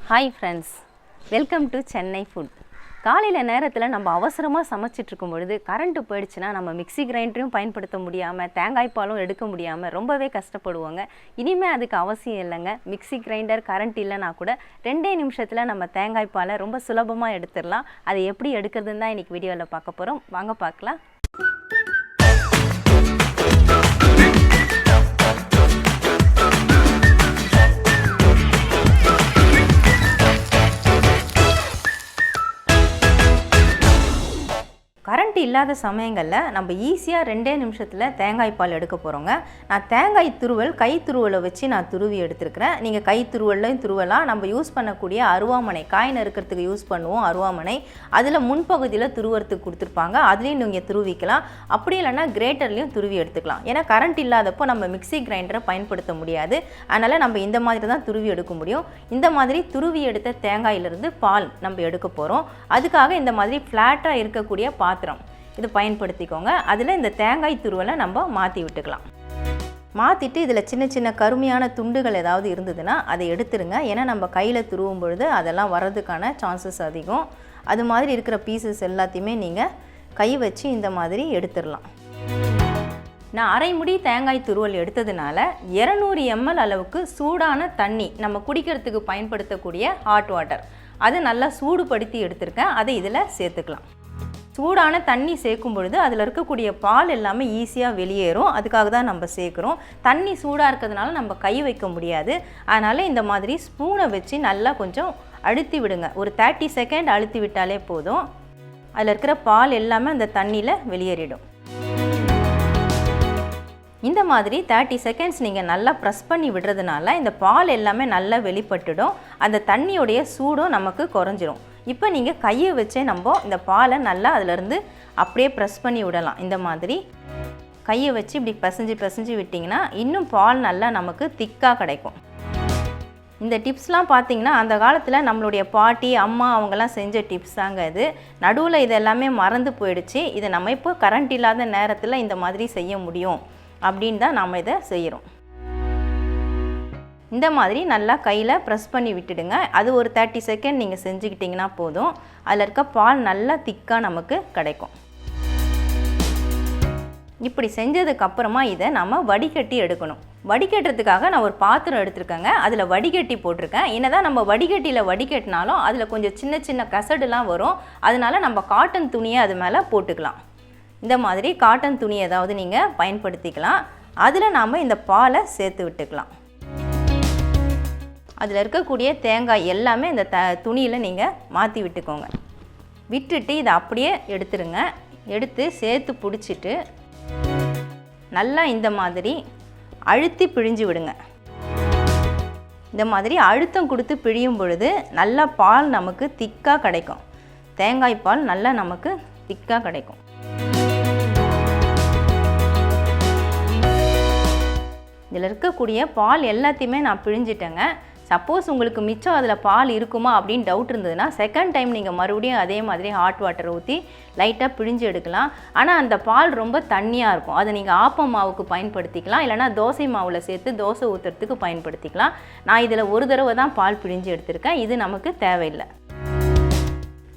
Hi friends, welcome to Chennai food. காலையில் நேரத்தில் நம்ம அவசரமாக சமைச்சிட்ருக்கும் பொழுது கரண்ட்டு போயிடுச்சுன்னா நம்ம மிக்ஸி கிரைண்டரையும் பயன்படுத்த முடியாமல் தேங்காய் பாலும் எடுக்க முடியாமல் ரொம்பவே கஷ்டப்படுவோங்க. இனிமேல் அதுக்கு அவசியம் இல்லைங்க. மிக்ஸி கிரைண்டர் கரண்ட் இல்லைனா கூட 2 நிமிஷத்தில் நம்ம தேங்காய் பாலை ரொம்ப சுலபமாக எடுத்துடலாம். அதை எப்படி எடுக்கிறதுன்னு தான் இன்றைக்கி வீடியோவில் பார்க்க போகிறோம். வாங்க பார்க்கலாம். கரண்ட் இல்லாத சமயங்களில் நம்ம ஈஸியாக 2 நிமிஷத்தில் தேங்காய் பால் எடுக்க போகிறோங்க. நான் தேங்காய் துருவல் கை துருவலை வச்சு நான் துருவி எடுத்துருக்கிறேன். நீங்கள் கை துருவல்லையும் துருவலாம். நம்ம யூஸ் பண்ணக்கூடிய அருவாமனை, காய் நறுக்கிறதுக்கு யூஸ் பண்ணுவோம் அருவாமனை, அதில் முன்பகுதியில் துருவறதுக்கு கொடுத்துருப்பாங்க. அதுலேயும் நீங்கள் துருவிக்கலாம். அப்படி இல்லைன்னா கிரேட்டர்லேயும் துருவி எடுத்துக்கலாம். ஏன்னா கரண்ட் இல்லாதப்போ நம்ம மிக்ஸி கிரைண்டரை பயன்படுத்த முடியாது. அதனால் நம்ம இந்த மாதிரி தான் துருவி எடுக்க முடியும். இந்த மாதிரி துருவி எடுத்த தேங்காயிலிருந்து பால் நம்ம எடுக்க போகிறோம். அதுக்காக இந்த மாதிரி ஃப்ளாட்டாக இருக்கக்கூடிய பாத்திரம் இது பயன்படுத்திக்கோங்க. அதில் இந்த தேங்காய் துருவலை நம்ம மாற்றி விட்டுக்கலாம். மாற்றிட்டு இதில் சின்ன சின்ன கருமையான துண்டுகள் ஏதாவது இருந்ததுன்னா அதை எடுத்துருங்க. ஏன்னா நம்ம கையில் துருவும் பொழுது அதெல்லாம் வர்றதுக்கான சான்சஸ் அதிகம். அது மாதிரி இருக்கிற பீசஸ் எல்லாத்தையுமே நீங்கள் கை வச்சு இந்த மாதிரி எடுத்துடலாம். நான் அரை முடி தேங்காய் துருவல் எடுத்ததுனால 200 ml அளவுக்கு சூடான தண்ணி, நம்ம குடிக்கிறதுக்கு பயன்படுத்தக்கூடிய ஹாட் வாட்டர், அதை நல்லா சூடுபடுத்தி எடுத்திருக்கேன். அதை இதில் சேர்த்துக்கலாம். சூடான தண்ணி சேர்க்கும் பொழுது அதில் இருக்கக்கூடிய பால் எல்லாமே ஈஸியாக வெளியேறும். அதுக்காக தான் நம்ம சேர்க்குறோம். தண்ணி சூடாக இருக்கிறதுனால நம்ம கை வைக்க முடியாது. அதனால் இந்த மாதிரி ஸ்பூனை வச்சு நல்லா கொஞ்சம் அழுத்தி விடுங்க. ஒரு 30 செகண்ட் அழுத்தி விட்டாலே போதும். அதில் இருக்கிற பால் எல்லாமே அந்த தண்ணியில் வெளியேறிடும். இந்த மாதிரி 30 செகண்ட்ஸ் நீங்கள் நல்லா ப்ரெஸ் பண்ணி விடுறதுனால இந்த பால் எல்லாமே நல்லா வெளிப்பட்டுடும். அந்த தண்ணியோடைய சூடும் நமக்கு குறைஞ்சிரும். இப்போ நீங்கள் கையை வச்சே நம்ம இந்த பாலை நல்லா அதிலேருந்து அப்படியே ப்ரெஸ் பண்ணி விடலாம். இந்த மாதிரி கையை வச்சு இப்படி பிசைஞ்சு விட்டிங்கன்னா இன்னும் பால் நல்லா நமக்கு திக்காக கிடைக்கும். இந்த டிப்ஸ்லாம் பார்த்திங்கன்னா அந்த காலத்தில் நம்மளுடைய பாட்டி அம்மா அவங்கெல்லாம் செஞ்ச டிப்ஸ் தாங்க இது. நடுவில் இதெல்லாமே மறந்து போயிடுச்சு. இதை நம்ம இப்போ கரண்ட் இல்லாத நேரத்தில் இந்த மாதிரி செய்ய முடியும் அப்படின்னு தான் நாம் இதை செய்கிறோம். இந்த மாதிரி நல்லா கையில் ப்ரெஸ் பண்ணி விட்டுடுங்க. அது ஒரு 30 செகண்ட் நீங்கள் செஞ்சுக்கிட்டிங்கன்னா போதும். அதில் இருக்க பால் நல்லா திக்காக நமக்கு கிடைக்கும். இப்படி செஞ்சதுக்கப்புறமா இதை நம்ம வடிகட்டி எடுக்கணும். வடிகட்டுறதுக்காக நான் ஒரு பாத்திரம் எடுத்துருக்கேங்க. அதில் வடிகட்டி போட்டிருக்கேன். என்னதான் நம்ம வடிகட்டியில் வடிகட்டினாலும் அதில் கொஞ்சம் சின்ன சின்ன கசடுலாம் வரும். அதனால நம்ம காட்டன் துணியை அது மேலே போட்டுக்கலாம். இந்த மாதிரி காட்டன் துணி ஏதாவது நீங்கள் பயன்படுத்திக்கலாம். அதில் நாம் இந்த பாலை சேர்த்து விட்டுக்கலாம். அதில் இருக்கக்கூடிய தேங்காய் எல்லாமே இந்த துணியில் நீங்கள் மாற்றி விட்டுக்கோங்க. விட்டுட்டு இதை அப்படியே எடுத்துருங்க. எடுத்து சேர்த்து பிடிச்சிட்டு நல்லா இந்த மாதிரி அழுத்தி பிழிஞ்சு விடுங்க. இந்த மாதிரி அழுத்தம் கொடுத்து பிழியும் பொழுது நல்லா பால் நமக்கு திக்காக கிடைக்கும். தேங்காய் பால் நல்லா நமக்கு திக்காக கிடைக்கும். இதில் இருக்கக்கூடிய பால் எல்லாத்தையுமே நான் பிழிஞ்சிட்டேங்க. சப்போஸ் உங்களுக்கு மிச்சம் அதில் பால் இருக்குமா அப்படின்னு டவுட் இருந்ததுன்னா செகண்ட் டைம் நீங்கள் மறுபடியும் அதே மாதிரி ஹாட் வாட்டர் ஊற்றி லைட்டாக பிழிஞ்சு எடுக்கலாம். ஆனால் அந்த பால் ரொம்ப தண்ணியாக இருக்கும். அதை நீங்கள் ஆப்பம் மாவுக்கு பயன்படுத்திக்கலாம். இல்லைனா தோசை மாவில் சேர்த்து தோசை ஊற்றுறதுக்கு பயன்படுத்திக்கலாம். நான் இதில் ஒரு தடவை தான் பால் பிழிஞ்சு எடுத்திருக்கேன். இது நமக்கு தேவையில்லை.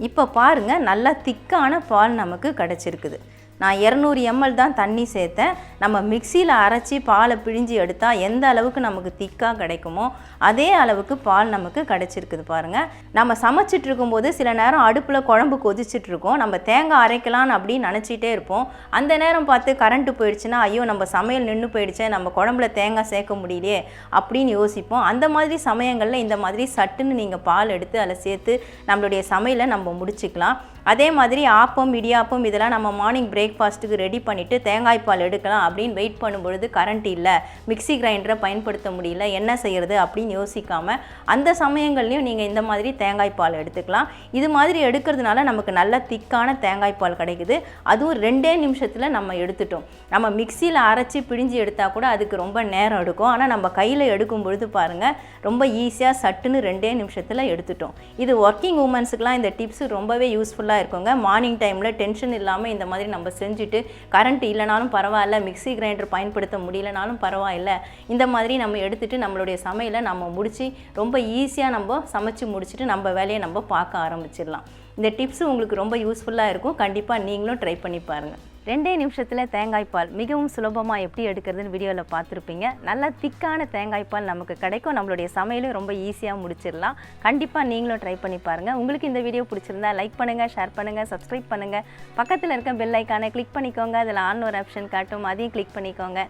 இப்போ பாருங்கள், நல்லா திக்கான பால் நமக்கு கிடச்சிருக்குது. நான் 200 ml தான் தண்ணி சேர்த்தேன். நம்ம மிக்சியில் அரைச்சி பாலை பிழிஞ்சு எடுத்தால் எந்த அளவுக்கு நமக்கு திக்காக கிடைக்குமோ அதே அளவுக்கு பால் நமக்கு கிடச்சிருக்குது. பாருங்கள், நம்ம சமைச்சிட்டு இருக்கும்போது சில நேரம் அடுப்பில் குழம்பு கொதிச்சிட்ருக்கோம். நம்ம தேங்காய் அரைக்கலான்னு அப்படின்னு நினச்சிட்டே இருப்போம். அந்த நேரம் பார்த்து கரண்ட்டு போயிடுச்சுன்னா ஐயோ நம்ம சமையல் நின்று போயிடுச்சே, நம்ம குழம்புல தேங்காய் சேர்க்க முடியலையே அப்படின்னு யோசிப்போம். அந்த மாதிரி சமயங்களில் இந்த மாதிரி சட்டுன்னு நீங்கள் பால் எடுத்து அதில் சேர்த்து நம்மளுடைய சமையலை நம்ம முடிச்சுக்கலாம். அதே மாதிரி ஆப்பம் இடியாப்பம் இதெல்லாம் நம்ம மார்னிங் பிரேக்ஃபாஸ்ட்டுக்கு ரெடி பண்ணிவிட்டு தேங்காய் பால் எடுக்கலாம் அப்படின்னு வெயிட் பண்ணும்பொழுது கரண்ட் இல்லை, மிக்ஸி கிரைண்டரை பயன்படுத்த முடியல, என்ன செய்கிறது அப்படின்னு யோசிக்காமல் அந்த சமயங்கள்லையும் நீங்கள் இந்த மாதிரி தேங்காய் பால் எடுத்துக்கலாம். இது மாதிரி எடுக்கிறதுனால நமக்கு நல்ல திக்கான தேங்காய் பால் கிடைக்குது. அதுவும் 2 நிமிஷத்தில் நம்ம எடுத்துட்டோம். நம்ம மிக்சியில் அரைச்சி பிழிஞ்சு எடுத்தால் கூட அதுக்கு ரொம்ப நேரம் எடுக்கும். ஆனால் நம்ம கையில் எடுக்கும் பொழுது பாருங்கள் ரொம்ப ஈஸியாக சட்டுன்னு 2 நிமிஷத்தில் எடுத்துட்டோம். இது ஒர்க்கிங் உமன்ஸுக்கெலாம் இந்த டிப்ஸ் ரொம்பவே யூஸ்ஃபுல்லாக இருக்குங்க. மார்னிங் டைமில் டென்ஷன் இல்லாமல் இந்த மாதிரி நம்ம செஞ்சுட்டு கரண்ட் இல்லைனாலும் பரவாயில்ல, மிக்ஸி கிரைண்டர் பயன்படுத்த முடியலனாலும் பரவாயில்ல, இந்த மாதிரி நம்ம எடுத்துகிட்டு நம்மளுடைய சமையலை நம்ம முடித்து ரொம்ப ஈஸியாக நம்ம சமைச்சு முடிச்சுட்டு நம்ம வேலையை நம்ம பார்க்க ஆரம்பிச்சிடலாம். இந்த டிப்ஸ் உங்களுக்கு ரொம்ப யூஸ்ஃபுல்லாக இருக்கும். கண்டிப்பாக நீங்களும் ட்ரை பண்ணி பாருங்கள். 2 நிமிஷத்தில் தேங்காய் பால் மிகவும் சுலபமாக எப்படி எடுக்கிறதுன்னு வீடியோவில் பார்த்துருப்பீங்க. நல்லா திக்கான தேங்காய் பால் நமக்கு கிடைக்கும். நம்மளுடைய சமையலும் ரொம்ப ஈஸியாக முடிச்சிடலாம். கண்டிப்பாக நீங்களும் ட்ரை பண்ணி பாருங்கள். உங்களுக்கு இந்த வீடியோ பிடிச்சிருந்தா லைக் பண்ணுங்கள், ஷேர் பண்ணுங்கள், சப்ஸ்கிரைப் பண்ணுங்கள். பக்கத்தில் இருக்க பெல் ஐக்கானை கிளிக் பண்ணிக்கோங்க. அதில் ஆன் ஒரு ஆப்ஷன் காட்டும், அதையும் கிளிக் பண்ணிக்கோங்க.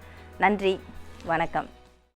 நன்றி, வணக்கம்.